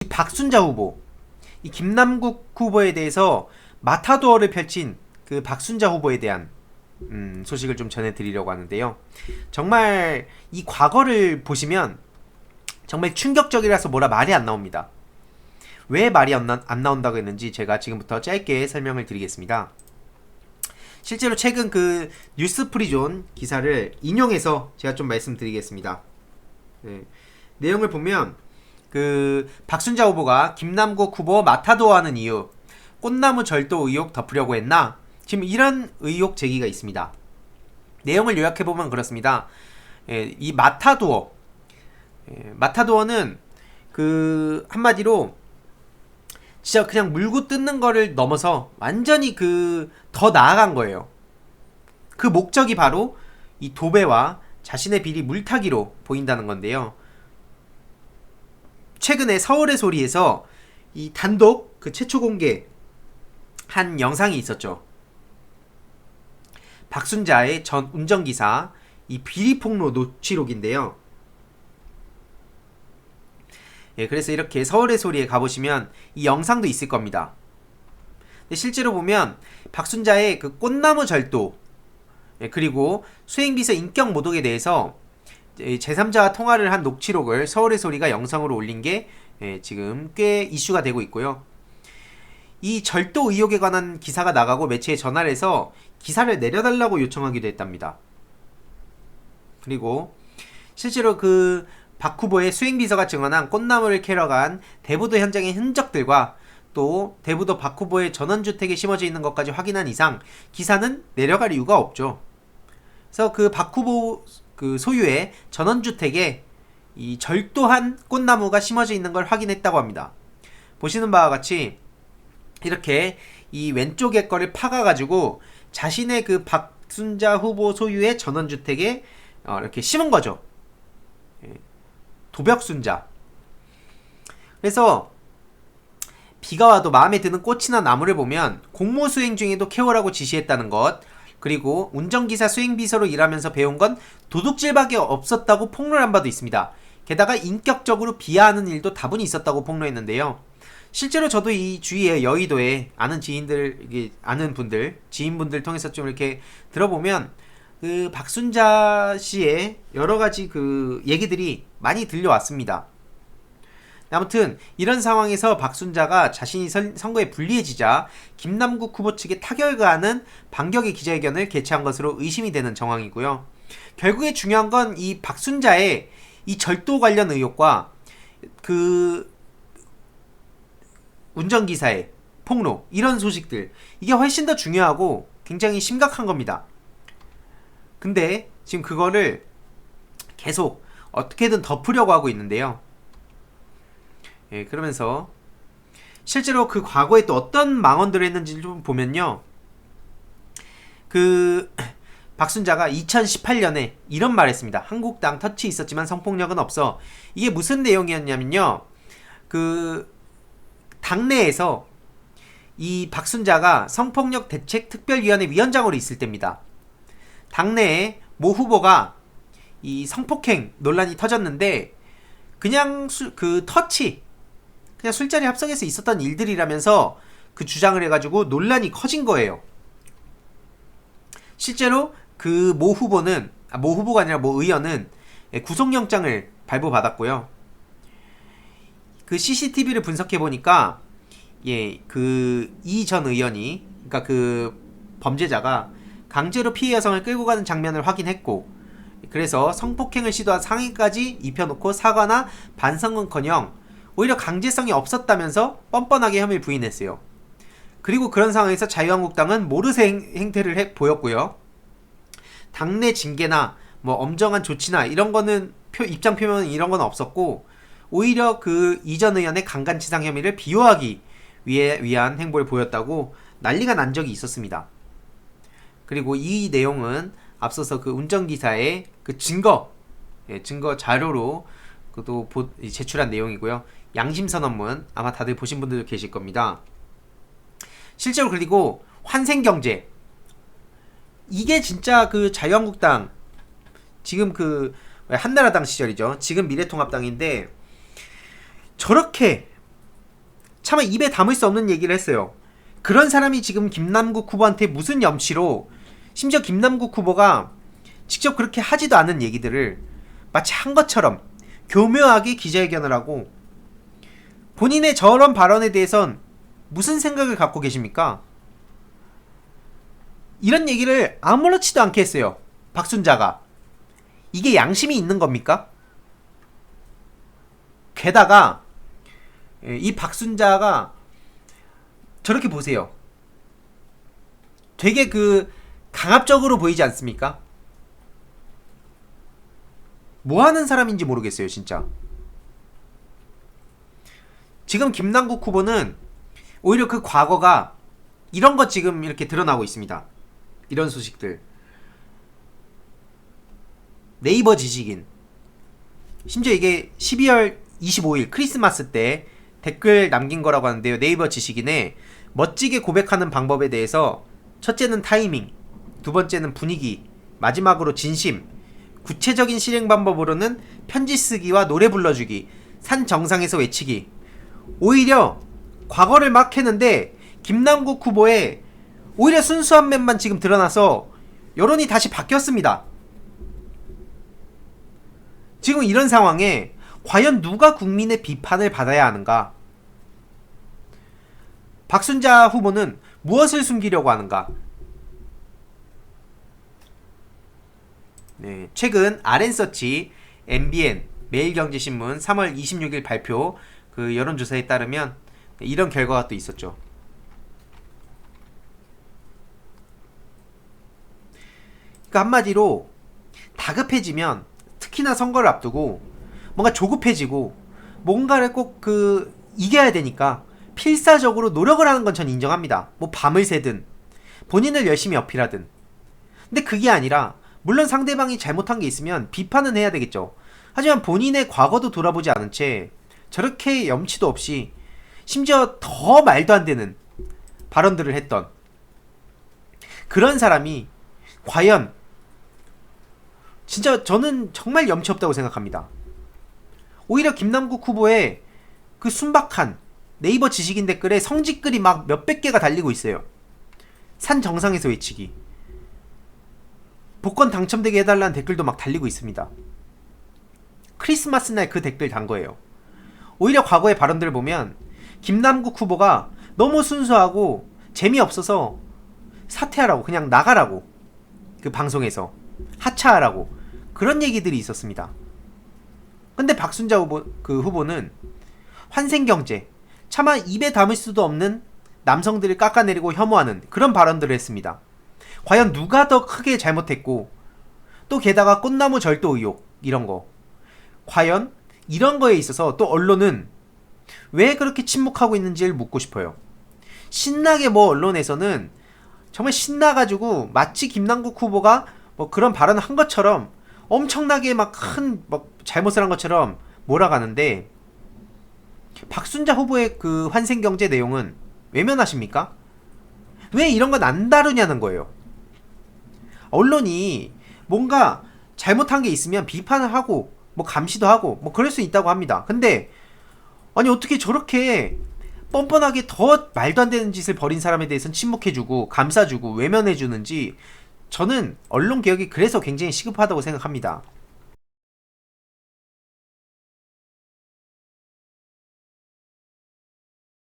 이 박순자 후보, 이 김남국 후보에 대해서 마타도어를 펼친 그 박순자 후보에 대한 소식을 좀 전해드리려고 하는데요. 정말 이 과거를 보시면 정말 충격적이라서 뭐라 말이 안 나옵니다. 왜 말이 안 나온다고 했는지 제가 지금부터 짧게 설명을 드리겠습니다. 실제로 최근 그 뉴스프리존 기사를 인용해서 제가 좀 말씀드리겠습니다. 네. 내용을 보면 그 박순자 후보가 김남국 후보 마타도어하는 이유, 꽃나무 절도 의혹 덮으려고 했나? 지금 이런 의혹 제기가 있습니다. 내용을 요약해보면 그렇습니다. 이 마타도어, 마타도어는 그 한마디로 진짜 그냥 물고 뜯는 거를 넘어서 완전히 그 더 나아간 거예요. 그 목적이 바로 이 도배와 자신의 비리 물타기로 보인다는 건데요. 최근에 서울의 소리에서 이 단독 그 최초 공개 한 영상이 있었죠. 박순자의 전 운전기사 이 비리폭로 녹취록인데요. 그래서 이렇게 서울의 소리에 가보시면 이 영상도 있을 겁니다. 근데 실제로 보면 박순자의 그 꽃나무 절도, 그리고 수행비서 인격 모독에 대해서 제3자와 통화를 한 녹취록을 서울의 소리가 영상으로 올린 게 지금 꽤 이슈가 되고 있고요. 이 절도 의혹에 관한 기사가 나가고 매체에 전화를 해서 기사를 내려달라고 요청하기도 했답니다. 그리고 실제로 그 박 후보의 수행비서가 증언한 꽃나무를 캐러 간 대부도 현장의 흔적들과 또 대부도 박 후보의 전원주택에 심어져 있는 것까지 확인한 이상 기사는 내려갈 이유가 없죠. 그래서 그 박 후보 그 소유의 전원주택에 이 절도한 꽃나무가 심어져 있는 걸 확인했다고 합니다. 보시는 바와 같이 이렇게 이 왼쪽의 거를 파가가지고 자신의 그 박순자 후보 소유의 전원주택에 이렇게 심은 거죠. 도벽순자. 그래서 비가 와도 마음에 드는 꽃이나 나무를 보면 공모 수행 중에도 캐오라고 지시했다는 것, 그리고 운전기사 수행비서로 일하면서 배운 건 도둑질밖에 없었다고 폭로한 바도 있습니다. 게다가 인격적으로 비하하는 일도 다분히 있었다고 폭로했는데요. 실제로 저도 이 주위에 여의도에 아는 지인들, 아는 분들, 지인분들 통해서 좀 이렇게 들어보면 그 박순자 씨의 여러 가지 그 얘기들이 많이 들려왔습니다. 아무튼 이런 상황에서 박순자가 자신이 선거에 불리해지자 김남국 후보 측에 타결가하는 반격의 기자회견을 개최한 것으로 의심이 되는 정황이고요. 결국에 중요한 건 이 박순자의 이 절도 관련 의혹과 그 운전기사의 폭로, 이런 소식들, 이게 훨씬 더 중요하고 굉장히 심각한 겁니다. 근데 지금 그거를 계속 어떻게든 덮으려고 하고 있는데요. 그러면서 실제로 그 과거에 또 어떤 망언들을 했는지 좀 보면요. 그 박순자가 2018년에 이런 말을 했습니다. 한국당 터치 있었지만 성폭력은 없어. 이게 무슨 내용이었냐면요. 그 당내에서 이 박순자가 성폭력 대책 특별위원회 위원장으로 있을 때입니다. 당내에 모 후보가 이 성폭행 논란이 터졌는데 그냥 그 터치, 그냥 술자리 합석에서 있었던 일들이라면서 그 주장을 해가지고 논란이 커진 거예요. 실제로 그 모 후보는, 모 후보가 아니라 모 의원은 구속영장을 발부받았고요. 그 CCTV를 분석해보니까 그 이 전 의원이, 그러니까 그 범죄자가 강제로 피해 여성을 끌고 가는 장면을 확인했고, 그래서 성폭행을 시도한 상해까지 입혀놓고 사과나 반성은커녕 오히려 강제성이 없었다면서 뻔뻔하게 혐의를 부인했어요. 그리고 그런 상황에서 자유한국당은 모르쇠 행태를 보였고요. 당내 징계나 뭐 엄정한 조치나 이런 거는 입장 표명 이런 건 없었고, 오히려 그 이전 의원의 강간치상 혐의를 비호하기 위한 행보를 보였다고 난리가 난 적이 있었습니다. 그리고 이 내용은 앞서서 그 운전기사의 그 증거 자료로 그도 제출한 내용이고요. 양심선언문 아마 다들 보신 분들도 계실 겁니다. 실제로 그리고 환생경제, 이게 진짜 그 자유한국당, 지금 그 한나라당 시절이죠. 지금 미래통합당인데 저렇게 차마 입에 담을 수 없는 얘기를 했어요. 그런 사람이 지금 김남국 후보한테 무슨 염치로, 심지어 김남국 후보가 직접 그렇게 하지도 않은 얘기들을 마치 한 것처럼 교묘하게 기자회견을 하고, 본인의 저런 발언에 대해선 무슨 생각을 갖고 계십니까? 이런 얘기를 아무렇지도 않게 했어요. 박순자가. 이게 양심이 있는 겁니까? 게다가 이 박순자가 저렇게 보세요. 되게 강압적으로 보이지 않습니까? 뭐 하는 사람인지 모르겠어요, 진짜. 지금 김남국 후보는 오히려 그 과거가 이런 것 지금 이렇게 드러나고 있습니다. 이런 소식들. 네이버 지식인. 심지어 이게 12월 25일 크리스마스 때 댓글 남긴 거라고 하는데요. 네이버 지식인에 멋지게 고백하는 방법에 대해서 첫째는 타이밍, 두 번째는 분위기, 마지막으로 진심, 구체적인 실행 방법으로는 편지 쓰기와 노래 불러주기, 산 정상에서 외치기. 오히려 과거를 막 했는데 김남국 후보의 오히려 순수한 면만 지금 드러나서 여론이 다시 바뀌었습니다. 지금 이런 상황에 과연 누가 국민의 비판을 받아야 하는가? 박순자 후보는 무엇을 숨기려고 하는가? 네, 최근 RN서치, MBN, 매일경제신문 3월 26일 발표 그 여론조사에 따르면 이런 결과가 또 있었죠. 그러니까 한마디로 다급해지면, 특히나 선거를 앞두고 뭔가 조급해지고 뭔가를 꼭 이겨야 되니까 필사적으로 노력을 하는 건 전 인정합니다. 뭐 밤을 새든 본인을 열심히 어필하든. 근데 그게 아니라, 물론 상대방이 잘못한 게 있으면 비판은 해야 되겠죠. 하지만 본인의 과거도 돌아보지 않은 채 저렇게 염치도 없이, 심지어 더 말도 안 되는 발언들을 했던 그런 사람이 과연, 진짜 저는 정말 염치 없다고 생각합니다. 오히려 김남국 후보의 그 순박한 네이버 지식인 댓글에 성직글이 막 몇백 개가 달리고 있어요. 산 정상에서 외치기, 복권 당첨되게 해달라는 댓글도 막 달리고 있습니다. 크리스마스 날 그 댓글 단 거예요. 오히려 과거의 발언들을 보면 김남국 후보가 너무 순수하고 재미없어서 사퇴하라고, 그냥 나가라고, 그 방송에서 하차하라고, 그런 얘기들이 있었습니다. 근데 박순자 후보는 환생경제, 차마 입에 담을 수도 없는 남성들을 깎아내리고 혐오하는 그런 발언들을 했습니다. 과연 누가 더 크게 잘못했고, 또 게다가 꽃나무 절도 의혹, 이런 거. 과연 이런 거에 있어서 또 언론은 왜 그렇게 침묵하고 있는지를 묻고 싶어요. 신나게 언론에서는 정말 신나가지고 마치 김남국 후보가 그런 발언을 한 것처럼 엄청나게 큰 잘못을 한 것처럼 몰아가는데, 박순자 후보의 그 환생경제 내용은 외면하십니까? 왜 이런 건 안 다루냐는 거예요. 언론이 뭔가 잘못한 게 있으면 비판을 하고 감시도 하고 그럴 수 있다고 합니다. 근데 아니 어떻게 저렇게 뻔뻔하게 더 말도 안 되는 짓을 벌인 사람에 대해서는 침묵해주고 감싸주고 외면해주는지, 저는 언론개혁이 그래서 굉장히 시급하다고 생각합니다.